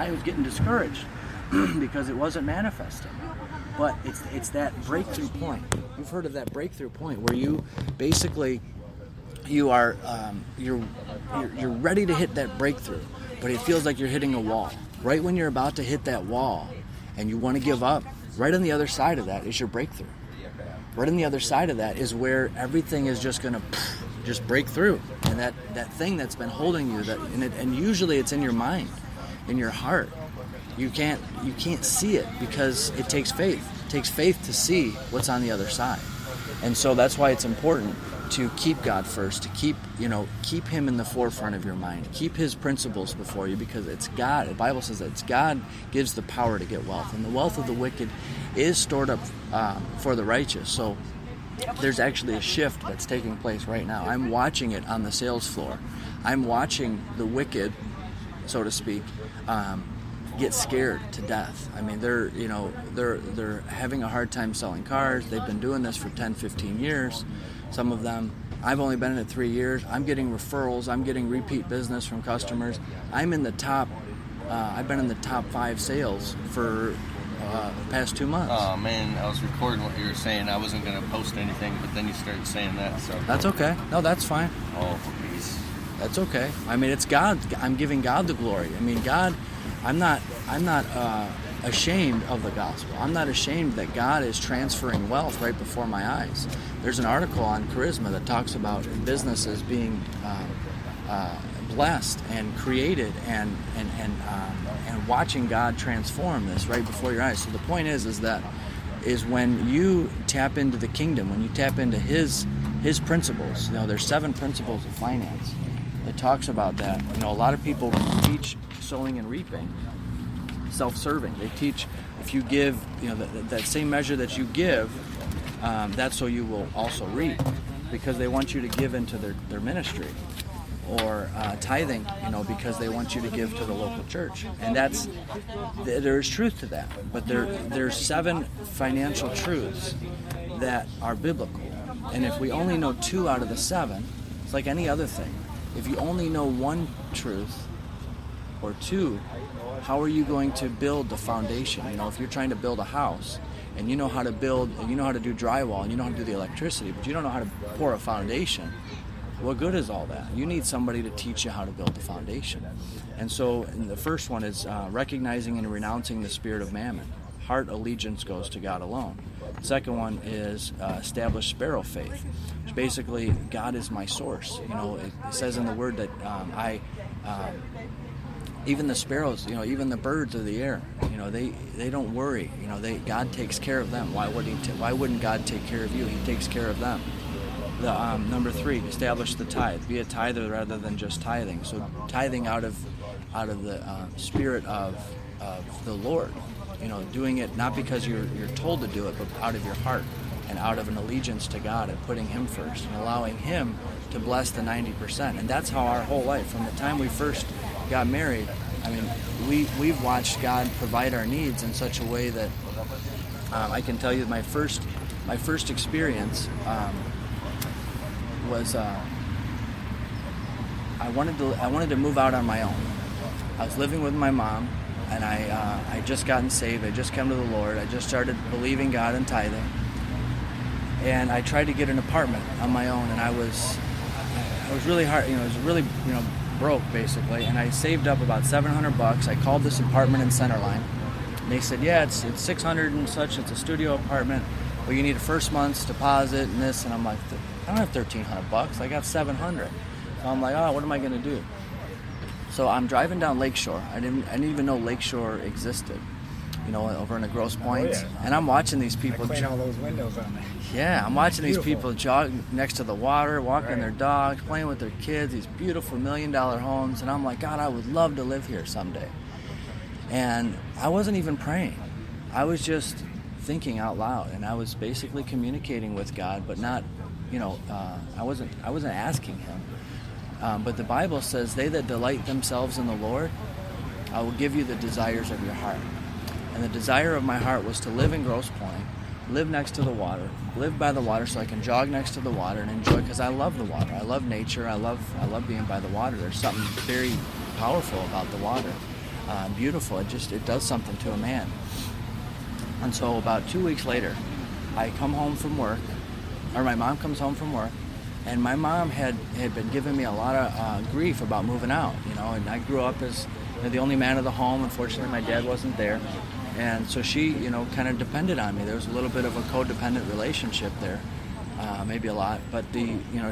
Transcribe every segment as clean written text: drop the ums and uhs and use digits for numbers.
I was getting discouraged because it wasn't manifesting. But it's that breakthrough point. You've heard of that breakthrough point where you basically you are you're ready to hit that breakthrough, but it feels like you're hitting a wall. Right when you're about to hit that wall and you want to give up, right on the other side of that is your breakthrough. Right on the other side of that is where everything is just going to just break through. And that thing that's been holding you, and usually it's in your mind, in your heart. You can't see it because it takes faith. It takes faith to see what's on the other side. And so that's why it's important to keep God first, to keep him in the forefront of your mind. Keep his principles before you, because it's God. The Bible says that it's God gives the power to get wealth, and the wealth of the wicked is stored up for the righteous. So there's actually a shift that's taking place right now. I'm watching it on the sales floor. I'm watching the wicked, so to speak, get scared to death. I mean, they're having a hard time selling cars. They've been doing this for 10, 15 years. Some of them, I've only been in it 3 years. I'm getting referrals. I'm getting repeat business from customers. I'm in the top. I've been in the top 5 sales for the past 2 months. Oh man, I was recording what you were saying. I wasn't going to post anything, but then you started saying that. So that's okay. No, that's fine. Oh, please. That's okay. I mean, it's God. I'm giving God the glory. I mean, God. I'm not ashamed of the gospel. I'm not ashamed that God is transferring wealth right before my eyes. There's an article on Charisma that talks about businesses being blessed and created and watching God transform this right before your eyes. So the point is when you tap into the kingdom, when you tap into His principles. There's 7 principles of finance. It talks about that. A lot of people teach sowing and reaping, self-serving. They teach if you give, that same measure that you give, that's so you will also reap, because they want you to give into their ministry, or tithing, because they want you to give to the local church. And there's truth to that. But there's 7 financial truths that are biblical. And if we only know 2 out of the 7, it's like any other thing. If you only know 1 truth or 2, how are you going to build the foundation? If you're trying to build a house and you know how to build, and you know how to do drywall, and you know how to do the electricity, but you don't know how to pour a foundation, what good is all that? You need somebody to teach you how to build the foundation. And so the first one is recognizing and renouncing the spirit of mammon. Heart allegiance goes to God alone. The second one is establish sparrow faith, which basically God is my source. It says in the Word that even the sparrows, even the birds of the air, they don't worry. God takes care of them. Why wouldn't God take care of you? He takes care of them. The number 3, establish the tithe. Be a tither rather than just tithing. So tithing out of the spirit of the Lord. Doing it not because you're told to do it, but out of your heart and out of an allegiance to God and putting Him first and allowing Him to bless the 90%. And that's how our whole life, from the time we first got married, I mean, we've watched God provide our needs in such a way that I can tell you my first experience was I wanted to move out on my own. I was living with my mom, and I just gotten saved. I just come to the Lord. I just started believing God and tithing, and I tried to get an apartment on my own, and I was really hard. It was really broke basically, and I saved up about $700. I called this apartment in Centerline, and they said, yeah, it's 600 and such. It's a studio apartment, but you need a first month's deposit and this. And I'm like, I don't have $1,300. I got 700. So I'm like, oh, what am I gonna do? So I'm driving down Lakeshore. I didn't even know Lakeshore existed, over in the Grosse Points. And I'm watching these people clean all those windows on there. Yeah, I'm watching these people jog next to the water, walking their dogs, playing with their kids, these beautiful $1 million homes. And I'm like, God, I would love to live here someday. And I wasn't even praying. I was just thinking out loud, and I was basically communicating with God, but not, I wasn't asking Him. But the Bible says, they that delight themselves in the Lord, I will give you the desires of your heart. And the desire of my heart was to live in Grosse Pointe, live next to the water, live by the water so I can jog next to the water and enjoy, because I love the water. I love nature. I love being by the water. There's something very powerful about the water. beautiful. It does something to a man. And so about 2 weeks later, I come home from work, or my mom comes home from work, and my mom had been giving me a lot of grief about moving out, and I grew up as the only man of the home. Unfortunately, my dad wasn't there. And so she, kind of depended on me. There was a little bit of a codependent relationship there, maybe a lot. But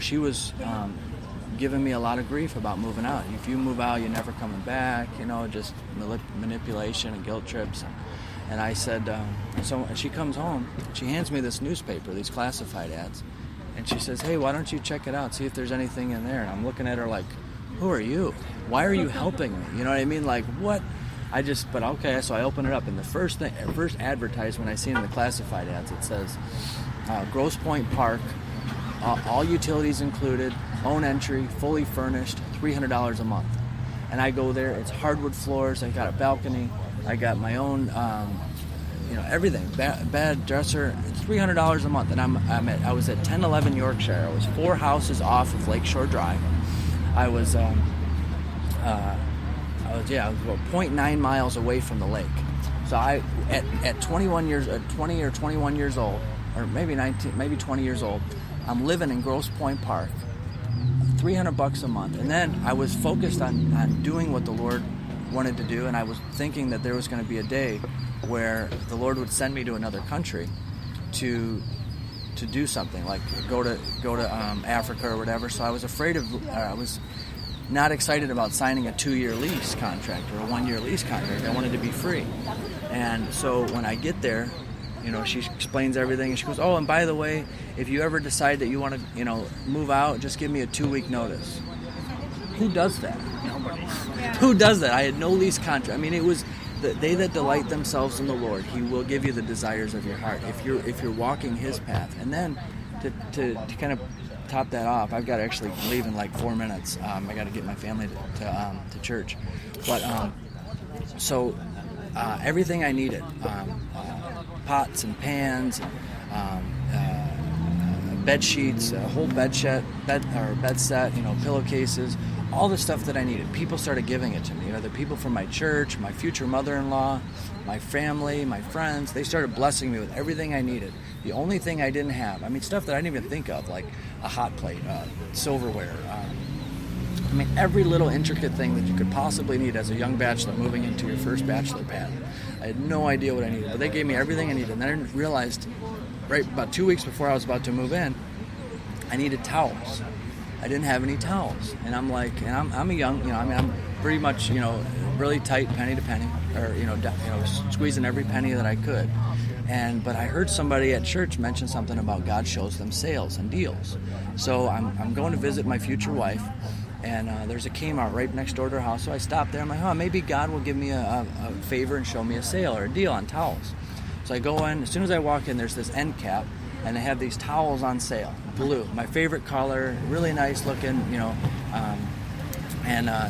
she was giving me a lot of grief about moving out. If you move out, you're never coming back. Just manipulation and guilt trips. And I said, so she comes home. She hands me this newspaper, these classified ads, and she says, "Hey, why don't you check it out? See if there's anything in there." And I'm looking at her like, "Who are you? Why are you helping me?" You know what I mean? Like, what? But okay, so I open it up, and the first advertisement I see in the classified ads, it says, Grosse Pointe Park, all utilities included, own entry, fully furnished, $300 a month. And I go there, it's hardwood floors, I got a balcony, I got my own, everything, bed, dresser, it's $300 a month. And I was at 1011 Yorkshire. I was 4 houses off of Lakeshore Drive. I was about 0.9 miles away from the lake. So at 20 or 21 years old, or maybe 19, maybe 20 years old, I'm living in Grosse Pointe Park, $300 a month. And then I was focused on doing what the Lord wanted to do, and I was thinking that there was going to be a day where the Lord would send me to another country to do something, like go to Africa or whatever. So I was I was not excited about signing a 2-year lease contract or a 1-year lease contract. I wanted to be free. And so when I get there, she explains everything, and she goes, "Oh, and by the way, if you ever decide that you want to, move out, just give me a 2-week notice." Who does that? Nobody. Yeah. Who does that? I had no lease contract. I mean, it was they that delight themselves in the Lord, He will give you the desires of your heart if you're walking His path. And then to kind of top that off, I've got to actually leave in like 4 minutes. I got to get my family to church, but so everything I needed, pots and pans, bed sheets, a whole bed set, pillowcases, all the stuff that I needed. People started giving it to me. The people from my church, my future mother-in-law, my family, my friends, they started blessing me with everything I needed. The only thing I didn't have, stuff that I didn't even think of, like a hot plate, silverware, every little intricate thing that you could possibly need as a young bachelor moving into your first bachelor pad. I had no idea what I needed, but they gave me everything I needed. And then I realized, right about 2 weeks before I was about to move in, I needed towels. I didn't have any towels, and I'm like, and I'm a young, I'm pretty much, really tight, penny to penny, or squeezing every penny that I could. But I heard somebody at church mention something about God shows them sales and deals. So I'm going to visit my future wife, and there's a Kmart right next door to her house. So I stopped there. I'm like, maybe God will give me a favor and show me a sale or a deal on towels. So I go in. As soon as I walk in, there's this end cap, and they have these towels on sale, blue, my favorite color, really nice looking,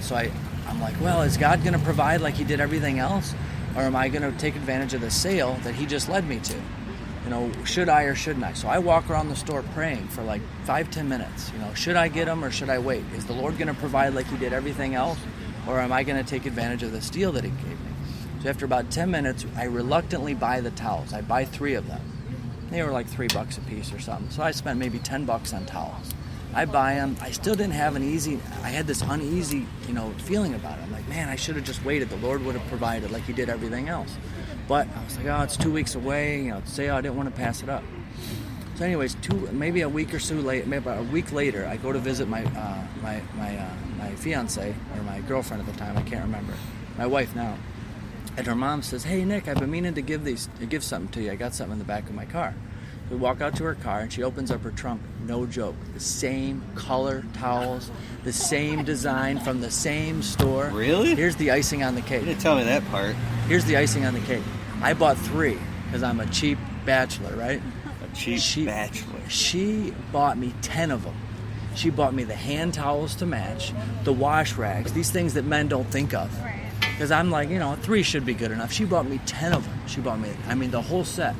So I'm like, well, is God going to provide like He did everything else, or am I going to take advantage of the sale that He just led me to? Should I or shouldn't I? So I walk around the store praying for like 5-10 minutes. Should I get them or should I wait? Is the Lord going to provide like He did everything else, or am I going to take advantage of this deal that He gave me? So after about 10 minutes, I reluctantly buy the towels. I buy 3 of them. They were like $3 a piece or something. So I spent maybe $10 on towels. I buy them. I still didn't have I had this uneasy, feeling about it. I'm like, man, I should have just waited. The Lord would have provided like He did everything else. But I was like, it's 2 weeks away. I didn't want to pass it up. So anyways, maybe a week or so later, maybe about a week later, I go to visit my fiance, or my girlfriend at the time. I can't remember. My wife now. And her mom says, "Hey, Nick, I've been meaning to give something to you. I got something in the back of my car." We walk out to her car, and she opens up her trunk. No joke. The same color towels, the same design from the same store. Really? Here's the icing on the cake. You didn't tell me that part. Here's the icing on the cake. I bought 3 because I'm a cheap bachelor, right? A cheap bachelor. She bought me 10 of them. She bought me the hand towels to match, the wash rags, these things that men don't think of. Because I'm like, 3 should be good enough. She bought me 10 of them. She bought me, the whole set.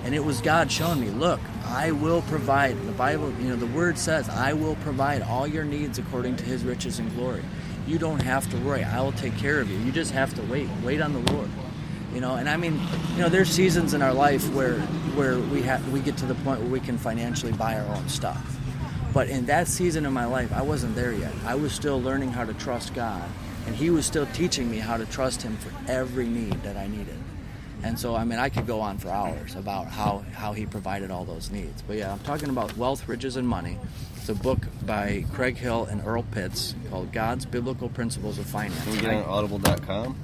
And it was God showing me, look, I will provide. The Bible, the Word says, I will provide all your needs according to His riches and glory. You don't have to worry. I will take care of you. You just have to wait. Wait on the Lord. You know, and I mean, you know, there's seasons in our life where we get to the point where we can financially buy our own stuff. But in that season of my life, I wasn't there yet. I was still learning how to trust God, and He was still teaching me how to trust Him for every need that I needed. And so, I mean, I could go on for hours about how He provided all those needs. But yeah, I'm talking about Wealth, Riches, and Money. It's a book by Craig Hill and Earl Pitts called God's Biblical Principles of Finance. Can we get it on audible.com?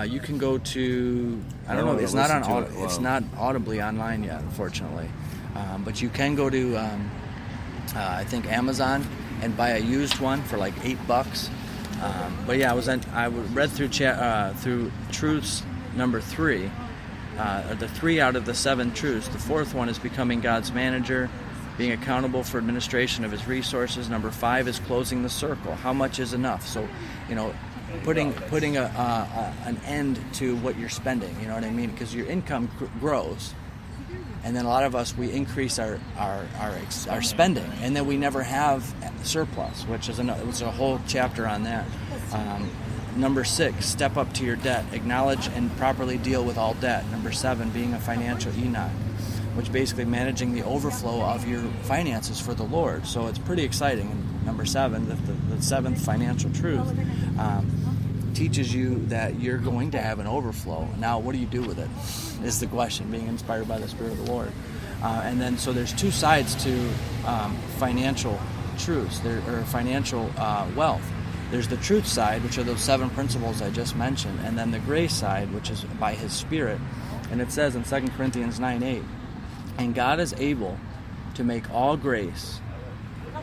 You can go to, I don't know, it's not on it's not audibly online yet, unfortunately. But you can go to I think Amazon and buy a used one for like $8. But yeah, I read through truths number 3, the 3 out of the 7 truths. The 4th one is becoming God's manager, being accountable for administration of His resources. Number 5 is closing the circle. How much is enough? So, you know, putting an end to what you're spending. You know what I mean? Because your income grows. And then a lot of us, we increase our spending, and then we never have surplus, which is a whole chapter on that. Number 6, step up to your debt. Acknowledge and properly deal with all debt. Number 7, being a financial Enoch, which basically managing the overflow of your finances for the Lord. So it's pretty exciting. And number 7, the 7th financial truth, teaches you that you're going to have an overflow. Now, what do you do with it is the question, being inspired by the Spirit of the Lord. And then, so there's 2 sides to financial truths, or financial wealth. There's the truth side, which are those 7 principles I just mentioned, and then the grace side, which is by His Spirit. And it says in 2 Corinthians 9:8, and God is able to make all grace,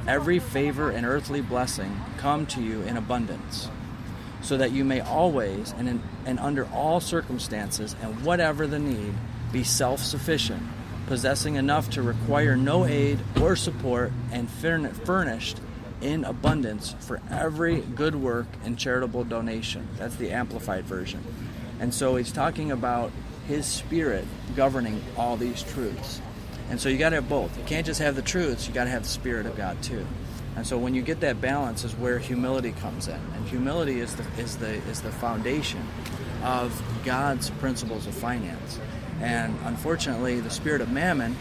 every favor and earthly blessing come to you in abundance, so that you may always and under all circumstances and whatever the need be self-sufficient, possessing enough to require no aid or support, and furnished in abundance for every good work and charitable donation. That's the Amplified Version. And so he's talking about His Spirit governing all these truths. And so you got to have both. You can't just have the truths, you got to have the Spirit of God too. And so when you get that balance is where humility comes in. And humility is the foundation of God's principles of finance. And unfortunately, the spirit of mammon,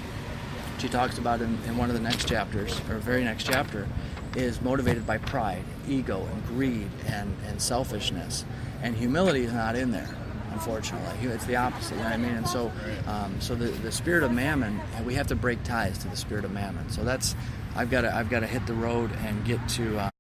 which he talks about in one of the next chapters, or very next chapter, is motivated by pride, ego, and greed, and selfishness. And humility is not in there, unfortunately. It's the opposite, you know what I mean? And so the spirit of mammon, we have to break ties to the spirit of mammon. So I've got to hit the road and get to